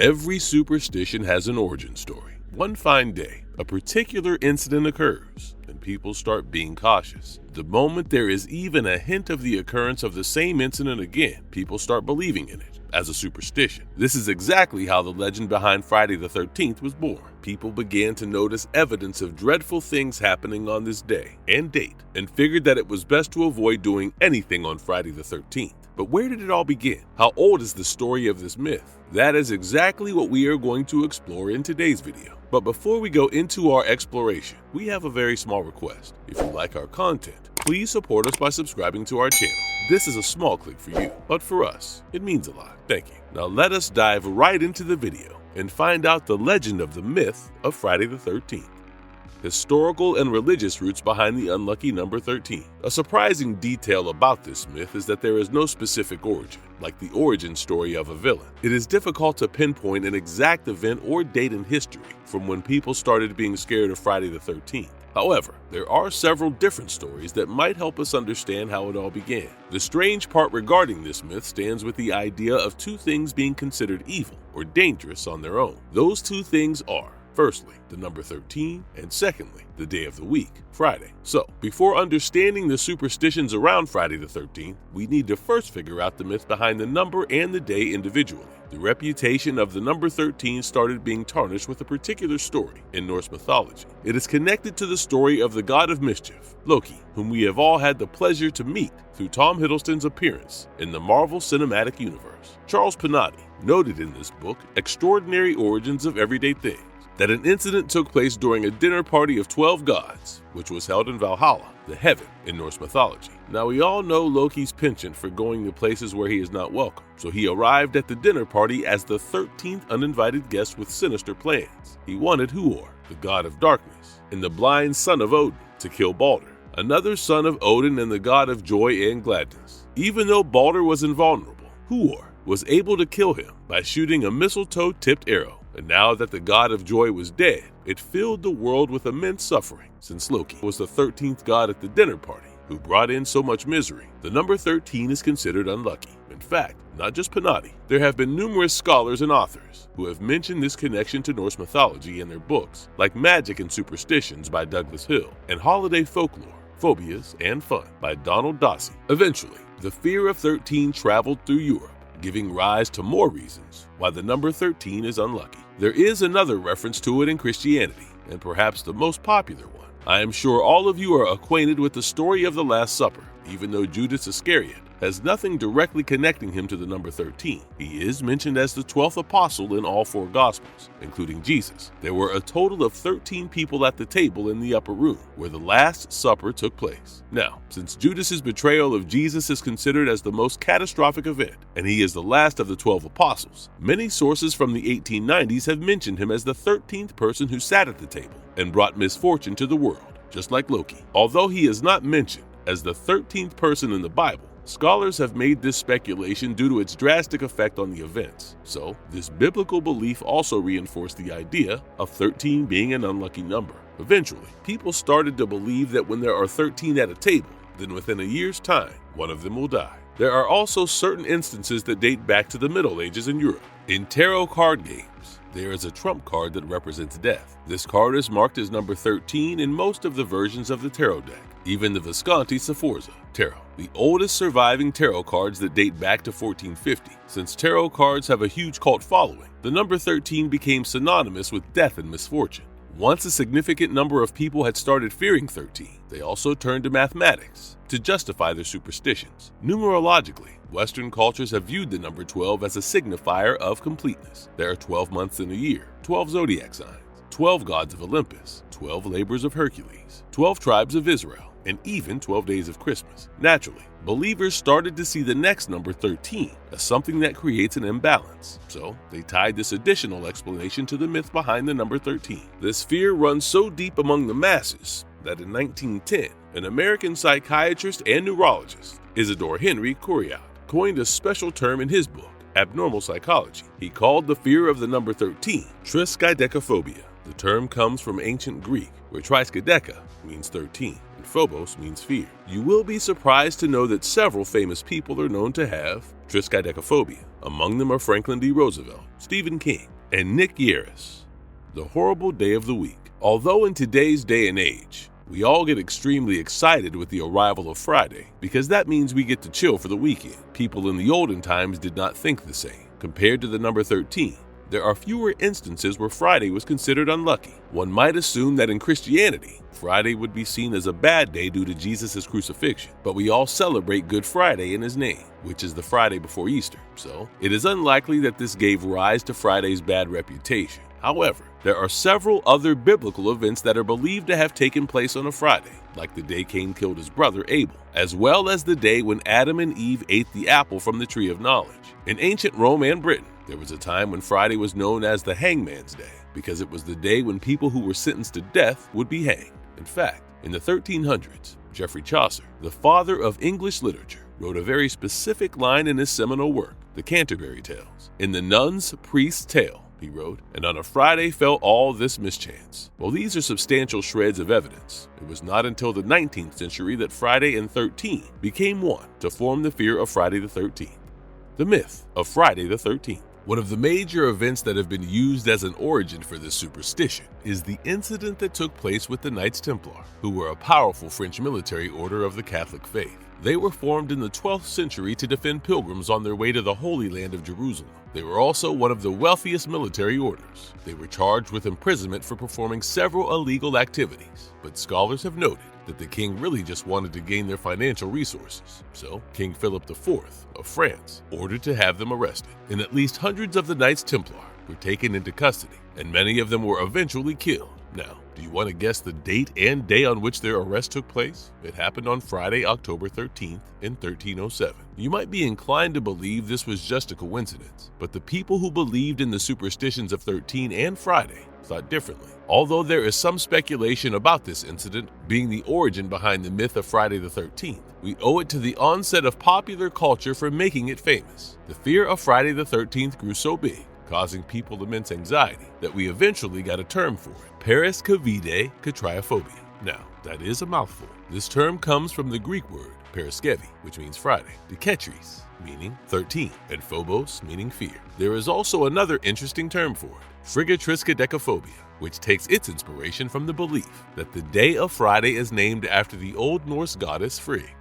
Every superstition has an origin story. One fine day, a particular incident occurs, and people start being cautious. The moment there is even a hint of the occurrence of the same incident again, people start believing in it as a superstition. This is exactly how the legend behind Friday the 13th was born. People began to notice evidence of dreadful things happening on this day and date, and figured that it was best to avoid doing anything on Friday the 13th. But where did it all begin? How old is the story of this myth? That is exactly what we are going to explore in today's video. But before we go into our exploration, we have a very small request. If you like our content, please support us by subscribing to our channel. This is a small click for you, but for us, it means a lot. Thank you. Now let us dive right into the video and find out the legend of the myth of Friday the 13th. Historical and religious roots behind the unlucky number 13. A surprising detail about this myth is that there is no specific origin, like the origin story of a villain. It is difficult to pinpoint an exact event or date in history from when people started being scared of Friday the 13th. However, there are several different stories that might help us understand how it all began. The strange part regarding this myth stands with the idea of two things being considered evil or dangerous on their own. Those two things are, firstly, the number 13, and secondly, the day of the week, Friday. So, before understanding the superstitions around Friday the 13th, we need to first figure out the myth behind the number and the day individually. The reputation of the number 13 started being tarnished with a particular story in Norse mythology. It is connected to the story of the god of mischief, Loki, whom we have all had the pleasure to meet through Tom Hiddleston's appearance in the Marvel Cinematic Universe. Charles Panatti noted in this book, Extraordinary Origins of Everyday Things, that an incident took place during a dinner party of 12 gods, which was held in Valhalla, the heaven in Norse mythology. Now we all know Loki's penchant for going to places where he is not welcome, so he arrived at the dinner party as the 13th uninvited guest with sinister plans. He wanted Huor, the god of darkness, and the blind son of Odin, to kill Balder, another son of Odin and the god of joy and gladness. Even though Balder was invulnerable, Huor was able to kill him by shooting a mistletoe-tipped arrow. And now that the god of joy was dead, it filled the world with immense suffering, since Loki was the 13th god at the dinner party who brought in so much misery. The number 13 is considered unlucky. In fact, not just Panatti. There have been numerous scholars and authors who have mentioned this connection to Norse mythology in their books, like Magic and Superstitions by Douglas Hill, and Holiday Folklore, Phobias, and Fun by Donald Dossie. Eventually, the fear of 13 traveled through Europe, giving rise to more reasons why the number 13 is unlucky. There is another reference to it in Christianity, and perhaps the most popular one. I am sure all of you are acquainted with the story of the Last Supper, even though Judas Iscariot has nothing directly connecting him to the number 13. He is mentioned as the 12th apostle in all four Gospels, including Jesus. There were a total of 13 people at the table in the upper room, where the Last Supper took place. Now, since Judas's betrayal of Jesus is considered as the most catastrophic event, and he is the last of the 12 apostles, many sources from the 1890s have mentioned him as the 13th person who sat at the table and brought misfortune to the world, just like Loki. Although he is not mentioned as the 13th person in the Bible, scholars have made this speculation due to its drastic effect on the events. So, this biblical belief also reinforced the idea of 13 being an unlucky number. Eventually, people started to believe that when there are 13 at a table, then within a year's time, one of them will die. There are also certain instances that date back to the Middle Ages in Europe. In tarot card games, there is a trump card that represents death. This card is marked as number 13 in most of the versions of the tarot deck, even the Visconti Sforza tarot, the oldest surviving tarot cards that date back to 1450. Since tarot cards have a huge cult following, the number 13 became synonymous with death and misfortune. Once a significant number of people had started fearing 13, they also turned to mathematics to justify their superstitions. Numerologically, Western cultures have viewed the number 12 as a signifier of completeness. There are 12 months in a year, 12 zodiac signs, 12 gods of Olympus, 12 labors of Hercules, 12 tribes of Israel, and even 12 days of Christmas. Naturally, believers started to see the next number 13 as something that creates an imbalance. So they tied this additional explanation to the myth behind the number 13. This fear runs so deep among the masses that in 1910, an American psychiatrist and neurologist, Isidore Henry Curiat, coined a special term in his book, Abnormal Psychology. He called the fear of the number 13 triskaidekaphobia. The term comes from ancient Greek, where triskaideka means 13 and phobos means fear. You will be surprised to know that several famous people are known to have triskaidekaphobia. Among them are Franklin D. Roosevelt, Stephen King, and Nick Yaris. The horrible day of the week. Although in today's day and age, we all get extremely excited with the arrival of Friday because that means we get to chill for the weekend. People in the olden times did not think the same. Compared to the number 13, there are fewer instances where Friday was considered unlucky. One might assume that in Christianity, Friday would be seen as a bad day due to Jesus' crucifixion, but we all celebrate Good Friday in his name, which is the Friday before Easter, so it is unlikely that this gave rise to Friday's bad reputation. However, there are several other biblical events that are believed to have taken place on a Friday, like the day Cain killed his brother Abel, as well as the day when Adam and Eve ate the apple from the tree of knowledge. In ancient Rome and Britain, there was a time when Friday was known as the Hangman's Day, because it was the day when people who were sentenced to death would be hanged. In fact, in the 1300s, Geoffrey Chaucer, the father of English literature, wrote a very specific line in his seminal work, The Canterbury Tales. In the Nun's Priest's Tale, he wrote, and on a Friday fell all this mischance. While these are substantial shreds of evidence, it was not until the 19th century that Friday and 13 became one to form the fear of Friday the 13th. The myth of Friday the 13th. One of the major events that have been used as an origin for this superstition is the incident that took place with the Knights Templar, who were a powerful French military order of the Catholic faith. They were formed in the 12th century to defend pilgrims on their way to the Holy Land of Jerusalem. They were also one of the wealthiest military orders. They were charged with imprisonment for performing several illegal activities, but scholars have noted that the king really just wanted to gain their financial resources. So, King Philip IV of France ordered to have them arrested, and at least hundreds of the Knights Templar were taken into custody, and many of them were eventually killed. Now, do you want to guess the date and day on which their arrest took place? It happened on Friday, October 13th in 1307. You might be inclined to believe this was just a coincidence, but the people who believed in the superstitions of 13 and Friday thought differently. Although there is some speculation about this incident being the origin behind the myth of Friday the 13th, we owe it to the onset of popular culture for making it famous. The fear of Friday the 13th grew so big, causing people immense anxiety, that we eventually got a term for it: paraskevidai katriophobia. Now, that is a mouthful. This term comes from the Greek word paraskevi, which means Friday, deketris, meaning 13, and phobos, meaning fear. There is also another interesting term for it, frigatriskaidekaphobia, which takes its inspiration from the belief that the day of Friday is named after the Old Norse goddess Frigg.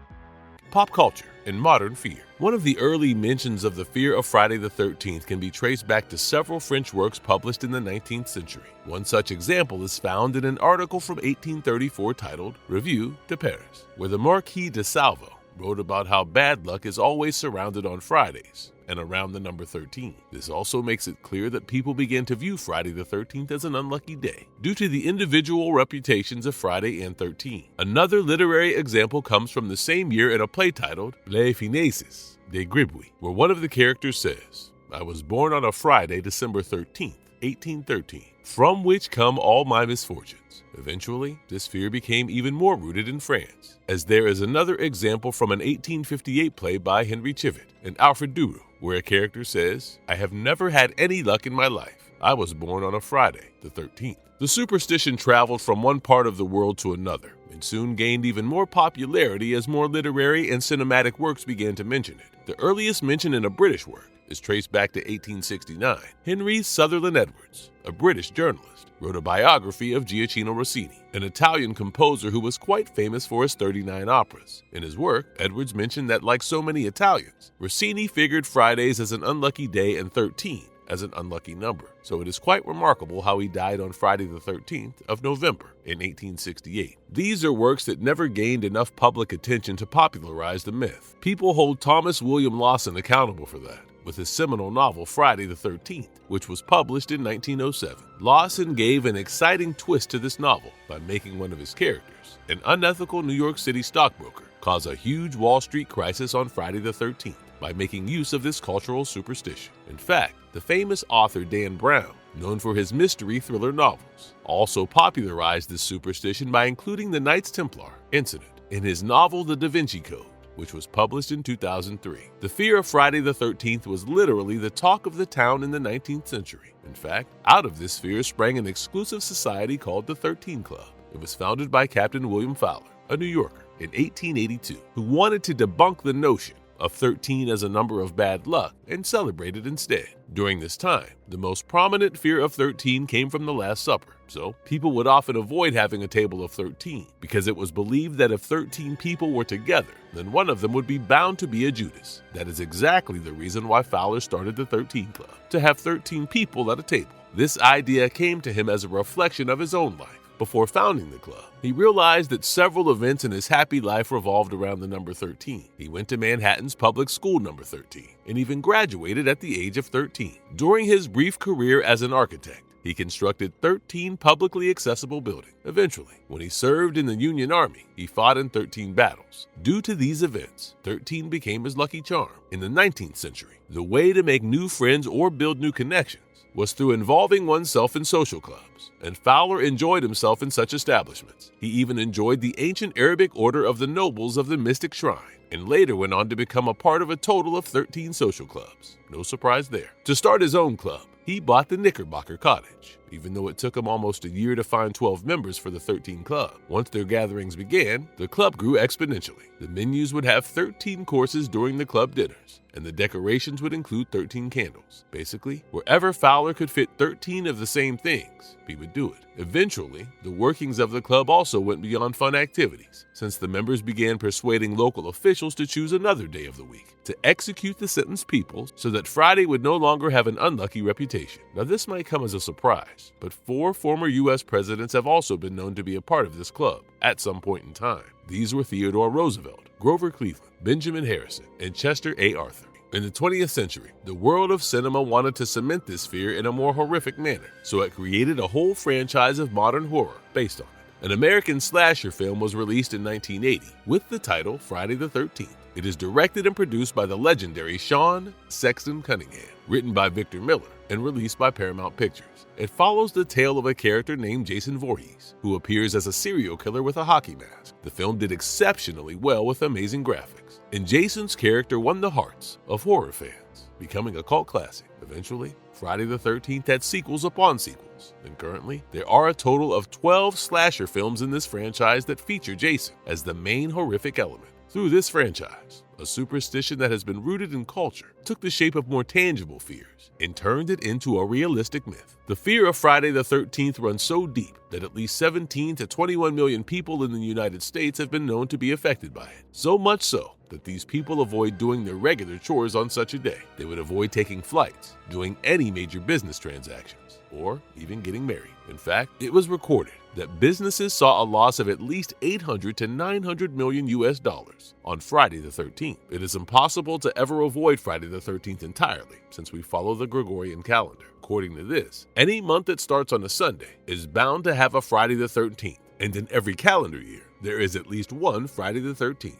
Pop culture and modern fear. One of the early mentions of the fear of Friday the 13th can be traced back to several French works published in the 19th century. One such example is found in an article from 1834 titled Revue de Paris, where the Marquis de Salvo wrote about how bad luck is always surrounded on Fridays and around the number 13. This also makes it clear that people began to view Friday the 13th as an unlucky day due to the individual reputations of Friday and 13. Another literary example comes from the same year in a play titled Les Finesses de Gribouille, where one of the characters says, "I was born on a Friday, December 13th, 1813, from which come all my misfortunes." Eventually, this fear became even more rooted in France, as there is another example from an 1858 play by Henry Chivot and Alfred Duru, where a character says, "I have never had any luck in my life. I was born on a Friday, the 13th. The superstition traveled from one part of the world to another, and soon gained even more popularity as more literary and cinematic works began to mention it. The earliest mention in a British work is traced back to 1869. Henry Sutherland Edwards, a British journalist, wrote a biography of Gioacchino Rossini, an Italian composer who was quite famous for his 39 operas. In his work, Edwards mentioned that, like so many Italians, Rossini figured Fridays as an unlucky day and 13 as an unlucky number. So it is quite remarkable how he died on Friday the 13th of November in 1868. These are works that never gained enough public attention to popularize the myth. People hold Thomas William Lawson accountable for that, with his seminal novel Friday the 13th, which was published in 1907. Lawson gave an exciting twist to this novel by making one of his characters, an unethical New York City stockbroker, cause a huge Wall Street crisis on Friday the 13th by making use of this cultural superstition. In fact, the famous author Dan Brown, known for his mystery thriller novels, also popularized this superstition by including the Knights Templar incident in his novel The Da Vinci Code, which was published in 2003. The fear of Friday the 13th was literally the talk of the town in the 19th century. In fact, out of this fear sprang an exclusive society called the 13 Club. It was founded by Captain William Fowler, a New Yorker, in 1882, who wanted to debunk the notion of 13 as a number of bad luck and celebrated instead. During this time, the most prominent fear of 13 came from the Last Supper, so people would often avoid having a table of 13 because it was believed that if 13 people were together, then one of them would be bound to be a Judas. That is exactly the reason why Fowler started the 13 Club, to have 13 people at a table. This idea came to him as a reflection of his own life. Before founding the club, he realized that several events in his happy life revolved around the number 13. He went to Manhattan's public school number 13 and even graduated at the age of 13. During his brief career as an architect, he constructed 13 publicly accessible buildings. Eventually, when he served in the Union Army, he fought in 13 battles. Due to these events, 13 became his lucky charm. In the 19th century, the way to make new friends or build new connections was through involving oneself in social clubs, and Fowler enjoyed himself in such establishments. He even enjoyed the ancient Arabic order of the nobles of the mystic shrine, and later went on to become a part of a total of 13 social clubs. No surprise there. To start his own club, he bought the Knickerbocker Cottage, even though it took him almost a year to find 12 members for the 13 Club. Once their gatherings began, the club grew exponentially. The menus would have 13 courses during the club dinners, and the decorations would include 13 candles. Basically, wherever Fowler could fit 13 of the same things, he would do it. Eventually, the workings of the club also went beyond fun activities, since the members began persuading local officials to choose another day of the week to execute the sentenced people so that Friday would no longer have an unlucky reputation. Now, this might come as a surprise, but 4 former U.S. presidents have also been known to be a part of this club at some point in time. These were Theodore Roosevelt, Grover Cleveland, Benjamin Harrison, and Chester A. Arthur. In the 20th century, the world of cinema wanted to cement this fear in a more horrific manner, so it created a whole franchise of modern horror based on it. An American slasher film was released in 1980 with the title Friday the 13th. It is directed and produced by the legendary Sean Sexton Cunningham, written by Victor Miller, and released by Paramount Pictures. It follows the tale of a character named Jason Voorhees, who appears as a serial killer with a hockey mask. The film did exceptionally well with amazing graphics, and Jason's character won the hearts of horror fans, becoming a cult classic. Eventually, Friday the 13th had sequels upon sequels, and currently, there are a total of 12 slasher films in this franchise that feature Jason as the main horrific element. Through this franchise, a superstition that has been rooted in culture took the shape of more tangible fears and turned it into a realistic myth. The fear of Friday the 13th runs so deep that at least 17 to 21 million people in the United States have been known to be affected by it. So much so that these people avoid doing their regular chores on such a day. They would avoid taking flights, doing any major business transactions, or even getting married. In fact, it was recorded that businesses saw a loss of at least 800 to 900 million US dollars on Friday the 13th. It is impossible to ever avoid Friday the 13th entirely, since we follow the Gregorian calendar. According to this, any month that starts on a Sunday is bound to have a Friday the 13th, and in every calendar year, there is at least one Friday the 13th.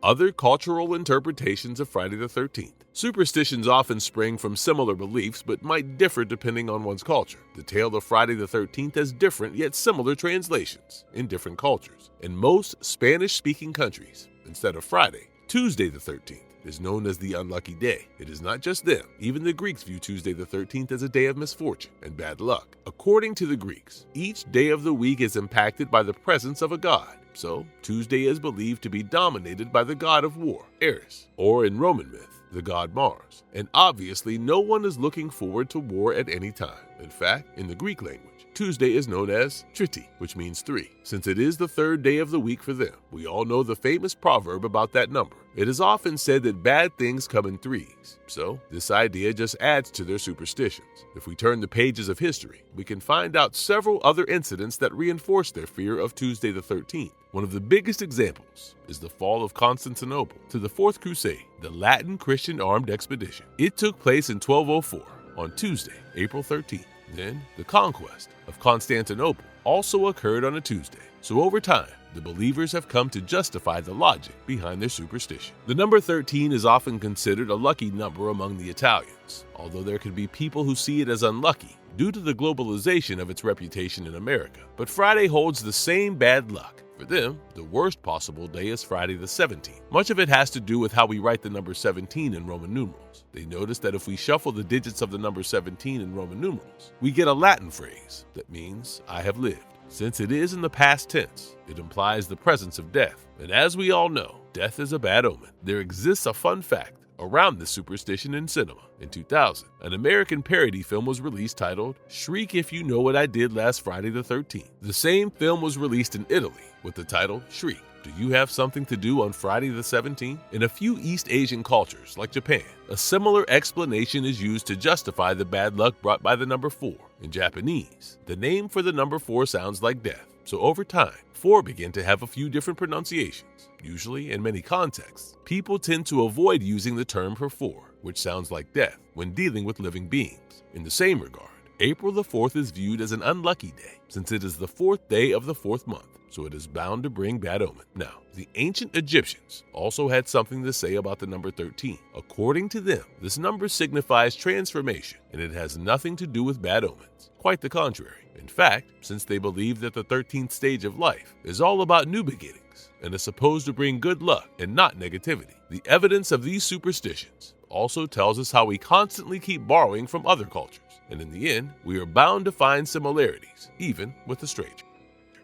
Other cultural interpretations of Friday the 13th. Superstitions often spring from similar beliefs but might differ depending on one's culture. The tale of Friday the 13th has different yet similar translations in different cultures. In most Spanish-speaking countries, instead of Friday, Tuesday the 13th is known as the unlucky day. It is not just them. Even the Greeks view Tuesday the 13th as a day of misfortune and bad luck. According to the Greeks, each day of the week is impacted by the presence of a god. So, Tuesday is believed to be dominated by the god of war, Eris, or in Roman myth, the god Mars. And obviously, no one is looking forward to war at any time. In fact, in the Greek language, Tuesday is known as Triti, which means 3, since it is the 3rd day of the week for them. We all know the famous proverb about that number. It is often said that bad things come in threes, so this idea just adds to their superstitions. If we turn the pages of history, we can find out several other incidents that reinforce their fear of Tuesday the 13th. One of the biggest examples is the fall of Constantinople to the Fourth Crusade, the Latin Christian armed expedition. It took place in 1204 on Tuesday, April 13th. Then, the conquest of Constantinople also occurred on a Tuesday. So over time, the believers have come to justify the logic behind their superstition. The number 13 is often considered a lucky number among the Italians, although there could be people who see it as unlucky due to the globalization of its reputation in America. But Friday holds the same bad luck. For them, the worst possible day is Friday the 17th. Much of it has to do with how we write the number 17 in Roman numerals. They notice that if we shuffle the digits of the number 17 in Roman numerals, we get a Latin phrase that means I have lived. Since it is in the past tense, it implies the presence of death. And as we all know, death is a bad omen. There exists a fun fact around this superstition in cinema. In 2000, an American parody film was released titled Shriek If You Know What I Did Last Friday the 13th. The same film was released in Italy with the title Shriek, Do You Have Something to Do on Friday the 17th? In a few East Asian cultures, like Japan, a similar explanation is used to justify the bad luck brought by the number 4. In Japanese, the name for the number 4 sounds like death. So over time, 4 began to have a few different pronunciations. Usually, in many contexts, people tend to avoid using the term for 4, which sounds like death, when dealing with living beings. In the same regard, April the 4th is viewed as an unlucky day, since it is the 4th day of the 4th month, so it is bound to bring bad omen. Now, the ancient Egyptians also had something to say about the number 13. According to them, this number signifies transformation, and it has nothing to do with bad omens. Quite the contrary. In fact, since they believe that the 13th stage of life is all about new beginnings and is supposed to bring good luck and not negativity, the evidence of these superstitions also tells us how we constantly keep borrowing from other cultures, and in the end, we are bound to find similarities, even with a stranger.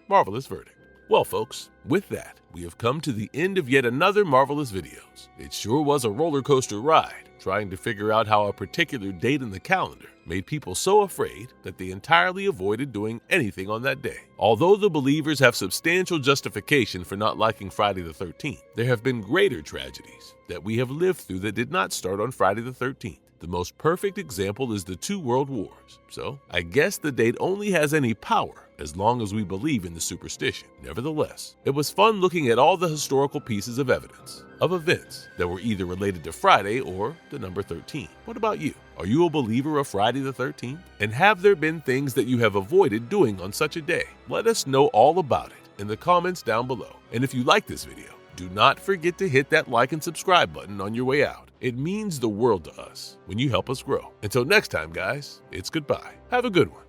Marvelous verdict. Well, folks, with that, we have come to the end of yet another marvelous videos. It sure was a roller coaster ride, trying to figure out how a particular date in the calendar made people so afraid that they entirely avoided doing anything on that day. Although the believers have substantial justification for not liking Friday the 13th, there have been greater tragedies that we have lived through that did not start on Friday the 13th. The most perfect example is the 2 world wars. So, I guess the date only has any power as long as we believe in the superstition. Nevertheless, it was fun looking at all the historical pieces of evidence of events that were either related to Friday or the number 13. What about you? Are you a believer of Friday the 13th? And have there been things that you have avoided doing on such a day? Let us know all about it in the comments down below. And if you like this video, do not forget to hit that like and subscribe button on your way out. It means the world to us when you help us grow. Until next time, guys, it's goodbye. Have a good one.